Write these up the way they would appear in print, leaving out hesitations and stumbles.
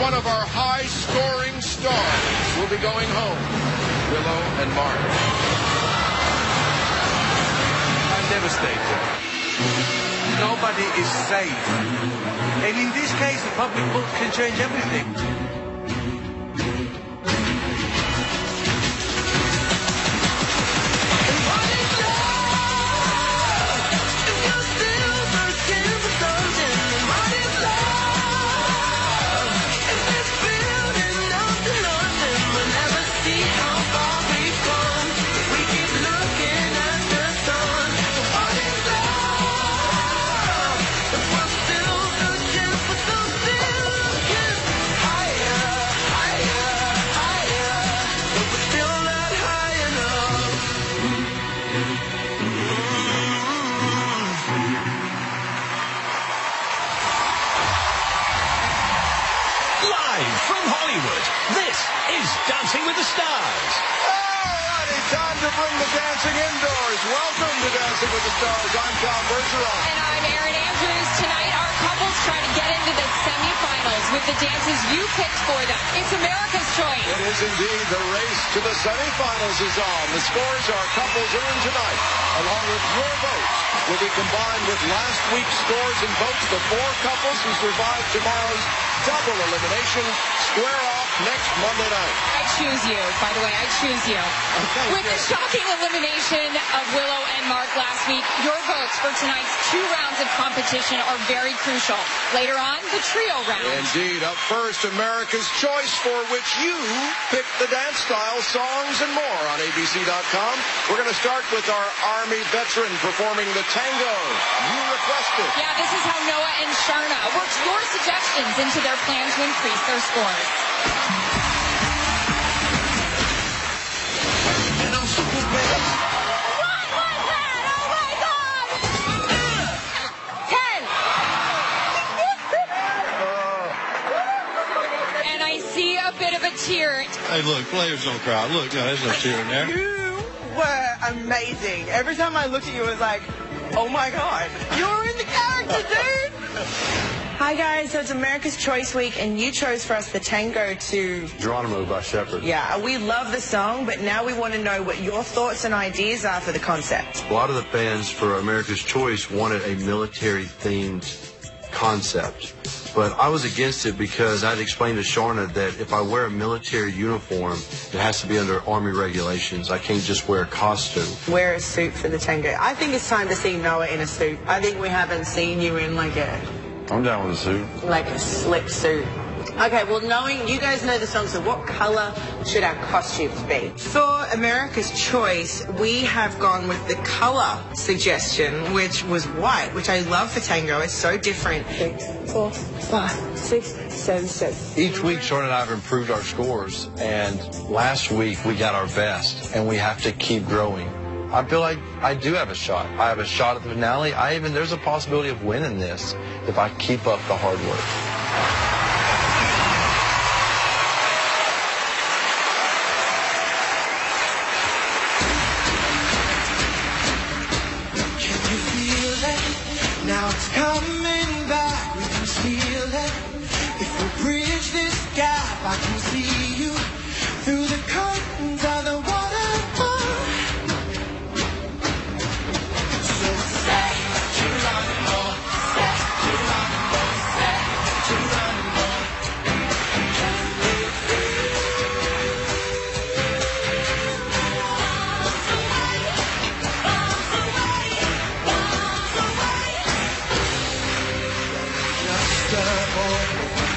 one of our high-scoring stars will be going home, Willow and Mark. I'm devastated. Nobody is safe. And in this case, the public vote can change everything. Dancing with the Stars. Alrighty, time to bring the dancing indoors. Welcome to Dancing with the Stars. I'm Tom Bergeron. And I'm Erin Andrews. Tonight, our couples try to get into the semifinals with the dances you picked for them. It's America's choice. It is indeed. The race to the semifinals is on. The scores our couples earned tonight, along with your votes, will be combined with last week's scores and votes. The 4 couples who survive tomorrow's double elimination square off next Monday night. I choose you, by the way. I choose you. Okay, with the shocking elimination of Willow and Mark last week, your votes for tonight's 2 rounds of competition are very crucial. Later on, the trio round. Indeed. Up first, America's Choice, for which you picked the dance style, songs, and more on ABC.com. We're going to start with our Army veteran performing the Tango. You requested. Yeah, this is how Noah and Sharna worked your suggestions into their plan to increase their scores. Tear. Hey, look, players don't cry. Look, no, there's no tear in there. You were amazing. Every time I looked at you, it was like, oh my God, you're in the character, dude. Hi, guys. So it's America's Choice Week, and you chose for us the Tango to Geronimo by Shepherd. Yeah, we love the song, but now we want to know what your thoughts and ideas are for the concept. A lot of the fans for America's Choice wanted a military-themed concept. But I was against it because I'd explained to Sharna that if I wear a military uniform, it has to be under Army regulations. I can't just wear a costume. Wear a suit for the Tango. I think it's time to see Noah in a suit. I think we haven't seen you in like I'm down with a suit. Like a slick suit. Okay, well, knowing you guys know the song, so what color should our costumes be? For America's Choice, we have gone with the color suggestion, which was white, which I love for Tango. It's so different. 6, 4, 5, 6, 7, 7. Each week, Sharna and I have improved our scores, and last week we got our best, and we have to keep growing. I feel like I do have a shot. I have a shot at the finale. There's a possibility of winning this if I keep up the hard work. Now it's coming back, we can feel it. If we bridge this gap, I can see you through the curtains of the waterfall. So say Geronimo, say Geronimo, say Geronimo.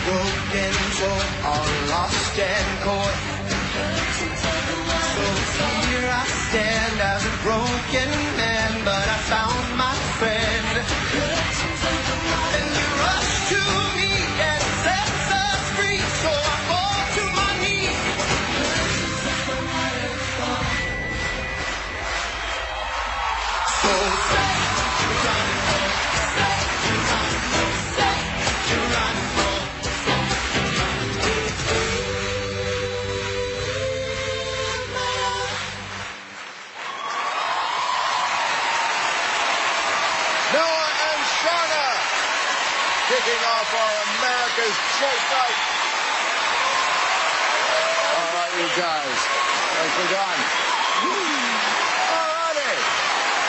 Broken toy, all lost and caught. So here I stand as a broken man, but I found my friend. And you rush to me and sets us free, so I fall to my knees. So say Geronimo, say Geronimo, say Geronimo. Kicking off our America's Choice night. right, you guys. Nicely done. All righty.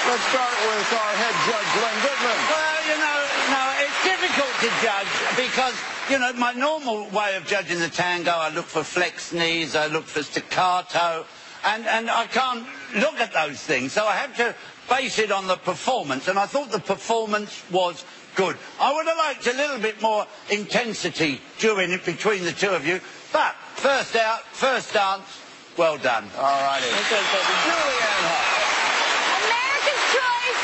Let's start with our head judge, Len Goodman. Well, you know, no, it's difficult to judge because, you know, my normal way of judging the tango, I look for flex knees, I look for staccato, and I can't look at those things, so I have to base it on the performance, and I thought the performance was good. I would have liked a little bit more intensity during it between the two of you, but first out, first dance, well done. All righty. Julianne Huff. America's choice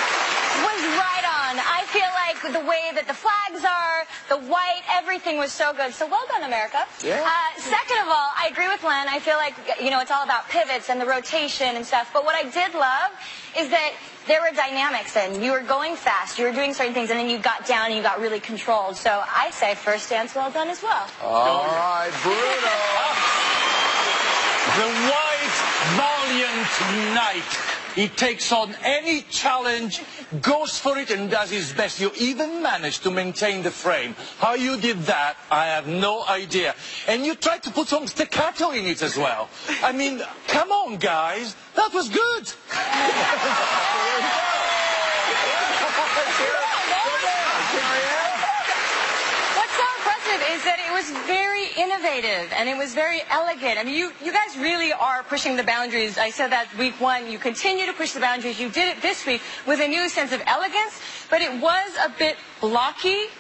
was right on. I feel like the way that the flags are, the white, everything was so good. So well done, America. Yeah. Second of all, I agree with Len. I feel like, you know, it's all about pivots and the rotation and stuff. But what I did love is that there were dynamics and you were going fast, you were doing certain things, and then you got down and you got really controlled. So I say first dance well done as well. All right, Bruno. The white valiant knight. He takes on any challenge, goes for it and does his best. You even managed to maintain the frame. How you did that, I have no idea. And you tried to put some staccato in it as well. I mean, come on, guys. That was good. What's so impressive is that it was very innovative and it was very elegant. I mean, you guys really are pushing the boundaries. I said that week one. You continue to push the boundaries. You did it this week with a new sense of elegance, but it was a bit blocky.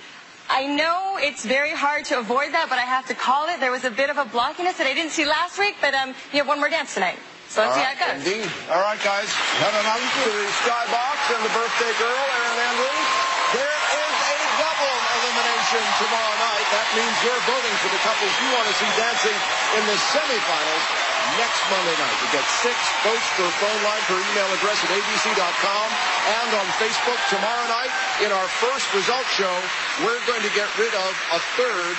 I know it's very hard to avoid that, but I have to call it. There was a bit of a blockiness that I didn't see last week, but you have one more dance tonight. So let's see how it goes. Indeed. All right, guys. Heading on to the skybox and the birthday girl, Erin Andrews. There is a double elimination tomorrow night. That means you're voting for the couples you want to see dancing in the semifinals next Monday night. You get 6 votes per phone line, per email address at abc.com, and on Facebook tomorrow night. In our first result show, we're going to get rid of a third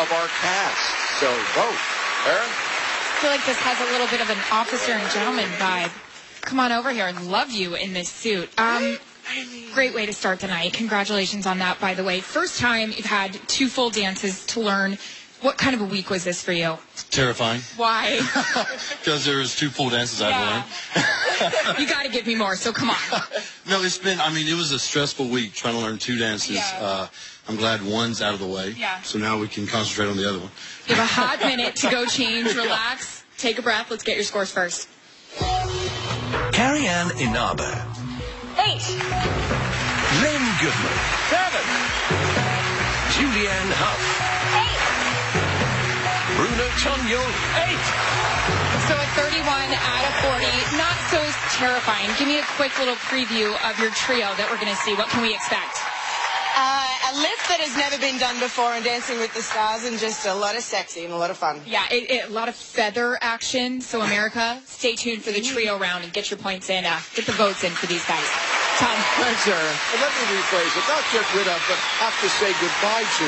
of our cast. So vote. Erin? I feel like this has a little bit of an officer and gentleman vibe. Come on over here. I love you in this suit. Great way to start the night. Congratulations on that, by the way. First time you've had 2 full dances to learn. What kind of a week was this for you? Terrifying. Why? Because there was 2 full dances I'd learned. You got to give me more, so come on. No, it's been, I mean, it was a stressful week trying to learn 2 dances. Yeah. I'm glad one's out of the way. Yeah. So now we can concentrate on the other one. You have a hot minute to go change, relax, take a breath. Let's get your scores first. Carrie-Anne Inaba. 8. Len Goodman. 7. Julianne Huff. 8. Bruno Tonyo. 8. So a 31 out of 40, not so terrifying. Give me a quick little preview of your trio that we're going to see. What can we expect? A lift that has never been done before in Dancing with the Stars, and just a lot of sexy and a lot of fun. Yeah, a lot of feather action. So, America, stay tuned for the trio round and get your points in. Get the votes in for these guys. Tom. Thanks, Erin. And let me rephrase it. Not get rid of, but have to say goodbye to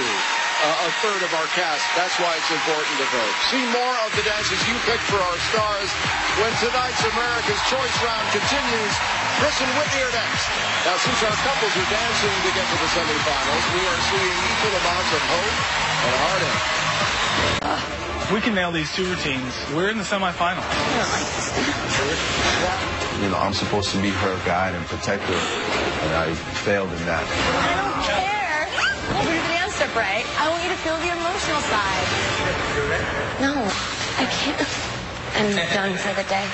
a third of our cast. That's why it's important to vote. See more of the dances you picked for our stars when tonight's America's Choice round continues. Chris and Whitney are next. Now, since our couples are dancing to get to the semifinals, we are seeing equal amounts of hope and heartache. We can nail these 2 routines. We're in the semifinals. You know, I'm supposed to be her guide and protector, and I failed in that. I don't care. We'll do the dance step, right? I want you to feel the emotional side. No, I can't. I'm done for the day.